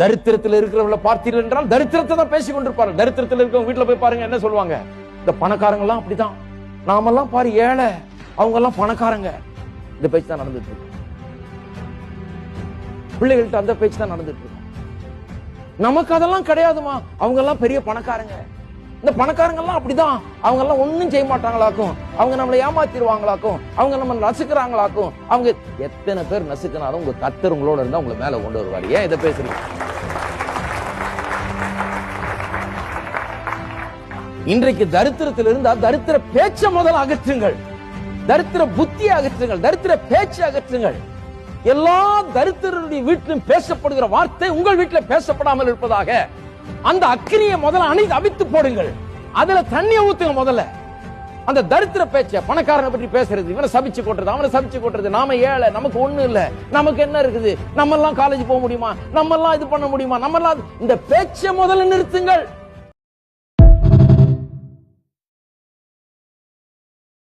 தரித்திரத்தில் இருக்கிறவங்களை பார்த்தீர்கள் என்றால் தரித்திரத்தை தான் பேசிக் கொண்டிருப்பார்கள். தரித்திரத்தில் இருக்கிறவங்க வீட்டுல போய் பாருங்க, என்ன சொல்லுவாங்க? இந்த பணக்காரங்க எல்லாம் அப்படிதான், நாமெல்லாம் பாரு ஏழை, அவங்க எல்லாம் பணக்காரங்க. இந்த பேச்சு தான் நடந்துட்டு இருக்கு. பிள்ளைகள்கிட்ட அந்த பேச்சு தான் நடந்துட்டு இருக்கு. நமக்கு அதெல்லாம் கிடையாதுமா, அவங்க எல்லாம் பெரிய பணக்காரங்க. இந்த பணக்காரங்க எல்லாம் அப்படிதான், அவங்க எல்லாம் ஒண்ணும் செய்ய மாட்டாங்களாக்கும், அவங்க நம்மளை ஏமாத்திடுவாங்களாக்கும், அவங்க நம்ம நசுக்குறாங்களாக்கும். அவங்க எத்தனை பேர் நசுக்கினாலும் உங்க கர்த்தர் உங்களோட இருந்தா உங்களை மேல கொண்டு வருவாரு. ஏன் இதை பேசுறீங்க? இன்றைக்கு தரித்திரத்தில் இருந்தா தரித்திர பேச்ச முதல் அகற்றுங்கள், தரித்திர புத்தியை அகற்றுங்கள், தரித்திர பேச்சை அகற்றுங்கள். எல்லா தரித்திரருடைய வீட்டிலும் பேசப்படுகிற வார்த்தை உங்கள் வீட்டில் பேசப்படாமல் இருப்பதாக அந்த அக்கினியை முதல்ல அவித்து போடுங்கள். அதுல தண்ணியை ஊத்துங்க முதல்ல. அந்த தரித்திர பேச்ச, பணக்காரனை பற்றி பேசுறது, இவனை சபிச்சு கொட்டுறது, அவனை சபிச்சு கொட்டுறது, நாம ஏழை, நமக்கு ஒண்ணு இல்ல, நமக்கு என்ன இருக்குது, நம்ம எல்லாம் காலேஜ் போக முடியுமா, நம்ம எல்லாம் இது பண்ண முடியுமா, நம்ம எல்லாம், இந்த பேச்சை முதல்ல நிறுத்துங்கள்.